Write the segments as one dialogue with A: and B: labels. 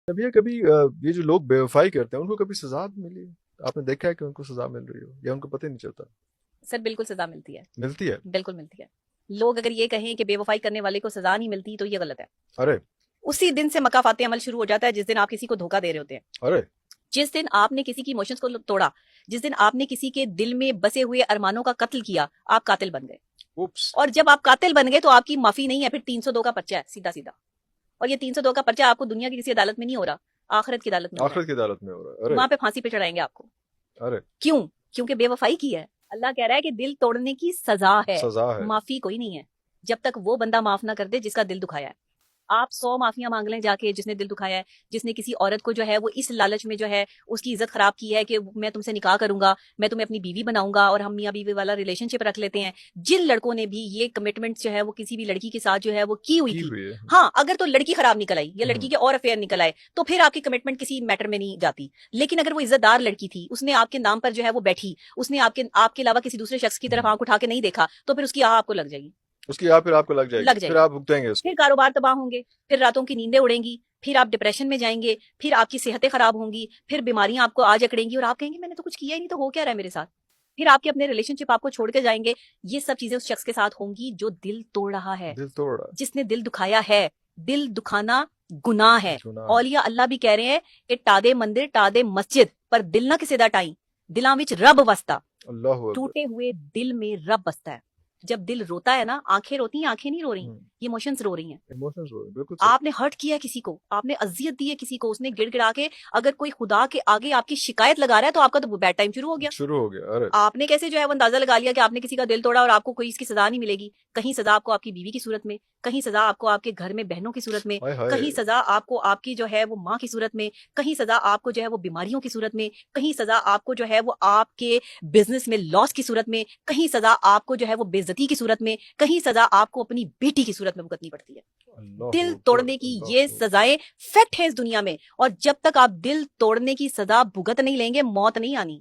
A: کبھی یہ جو لوگ بے وفائی کرتے ہیں ان کو کبھی سزا ملی؟ آپ نے دیکھا ہے کہ ان کو سزا مل رہی ہو یا ان کو پتہ ہی نہیں چلتا؟
B: سر بالکل سزا ملتی ہے،
A: ملتی ہے؟
B: بالکل ملتی ہے۔ لوگ اگر یہ کہیں کہ بے وفائی کرنے والے کو سزا نہیں ملتی تو یہ غلط ہے۔
A: ارے
B: اسی دن سے مکافاتی عمل شروع ہو جاتا ہے جس دن آپ کسی کو دھوکہ دے رہے ہوتے ہیں،
A: ارے
B: جس دن آپ نے کسی کی ایموشنز کو توڑا، جس دن آپ نے کسی کے دل میں بسے ہوئے ارمانوں کا قتل کیا، آپ قاتل بن گئے۔
A: اوپس
B: اور جب آپ قاتل بن گئے تو آپ کی معافی نہیں ہے، پھر 302 کا پرچہ ہے سیدھا سیدھا۔ اور یہ 302 کا پرچہ آپ کو دنیا کی کسی عدالت میں نہیں ہو رہا، آخرت کی عدالت میں ہو رہا
A: آخرت کی عدالت میں ہو رہا ہے۔
B: ہے، وہاں پہ پھانسی پہ چڑھائیں گے آپ کو۔
A: ارے
B: کیوں؟ کیونکہ بے وفائی کی ہے۔ اللہ کہہ رہا ہے کہ دل توڑنے کی سزا ہے،
A: سزا ہے۔
B: معافی کوئی نہیں ہے جب تک وہ بندہ معاف نہ کر دے جس کا دل دکھایا ہے۔ آپ 100 معافیاں مانگ لیں جا کے، جس نے دل دکھایا ہے، جس نے کسی عورت کو جو ہے وہ اس لالچ میں جو ہے اس کی عزت خراب کی ہے کہ میں تم سے نکاح کروں گا، میں تمہیں اپنی بیوی بناؤں گا اور ہم میاں بیوی والا ریلیشن شپ رکھ لیتے ہیں۔ جن لڑکوں نے بھی یہ کمٹمنٹ جو ہے وہ کسی بھی لڑکی کے ساتھ جو ہے وہ کی ہوئی تھی،
A: ہے۔
B: ہاں اگر تو لڑکی خراب نکل آئی یا لڑکی کے اور افیئر نکل آئے تو پھر آپ کی کمٹمنٹ کسی میٹر میں نہیں جاتی۔ لیکن اگر وہ عزت دار لڑکی تھی، اس نے آپ کے نام پر جو ہے وہ بیٹھی، اس نے آپ کے علاوہ کسی دوسرے شخص کی طرف آنکھ اٹھا کے نہیں دیکھا، تو پھر اس کی آپ کو لگ جائے گی،
A: اس کی پھر آپ کو لگ جائے گی، پھر آپ بھگتیں گے اس کو۔
B: پھر کاروبار تباہ ہوں گے، پھر راتوں کی نیندیں اڑیں گی، پھر آپ ڈپریشن میں جائیں گے، پھر آپ کی صحتیں خراب ہوں گی، پھر بیماریاں آپ کو آ جکڑیں گی اور آپ کہیں گے میں نے تو کچھ کیا ہی نہیں تو ہو کیا رہا ہے میرے ساتھ۔ پھر آپ کے اپنے ریلیشن شپ آپ کو چھوڑ کے جائیں گے۔ یہ سب چیزیں اس شخص کے ساتھ ہوں گی جو دل توڑ رہا ہے،
A: دل توڑ رہا
B: جس نے دل دکھایا ہے۔ دل دکھانا گناہ ہے۔
A: گناہ۔
B: اولیاء اللہ بھی کہہ رہے ہیں کہ ٹادے مندر ٹادے مسجد پر دل نہ کسے دا ٹائیں، دلاں وچ رب وستا۔
A: اللہ اکبر۔
B: ٹوٹے ہوئے دل میں رب بستا ہے۔ جب دل روتا ہے نا، آنکھیں روتی ہیں، آنکھیں نہیں رو رہی، یہ ایموشنز رو رہی ہیں۔
A: ایموشنز ہو رہے ہیں، بالکل صحیح۔
B: آپ نے ہرٹ کیا ہے کسی کو، آپ نے اذیت دی ہے کسی کو، اس نے گڑ گڑا کے اگر کوئی خدا کے آگے آپ کی شکایت لگا رہا ہے تو آپ کا تو بیڈ ٹائم شروع ہو گیا۔
A: شروع ہو گیا۔ ارے
B: آپ نے کیسے جو ہے وہ اندازہ لگا لیا کہ آپ نے کسی کا دل توڑا اور آپ کو کوئی اس کی سزا نہیں ملے گی؟ کہیں سزا آپ کو آپ کی بیوی کی صورت میں، کہیں سزا آپ کو آپ کے گھر میں بہنوں کی صورت میں،
A: ہائے ہائے۔
B: کہیں سزا آپ کو آپ کی جو ہے وہ ماں کی صورت میں، کہیں سزا آپ کو جو ہے وہ بیماریوں کی صورت میں، کہیں سزا آپ کو جو ہے وہ آپ کے بزنس میں لاس کی صورت میں، کہیں سزا آپ کو جو ہے وہ بے عزتی کی صورت میں، کہیں سزا آپ کو اپنی بیٹی کی صورت میں بھگتنی پڑتی ہے۔ دل توڑنے کی یہ سزائیں فیکٹ ہے اس دنیا میں، اور جب تک آپ دل توڑنے کی سزا بھگت نہیں لیں گے موت نہیں آنی،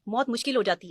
B: موت مشکل ہو جاتی ہے۔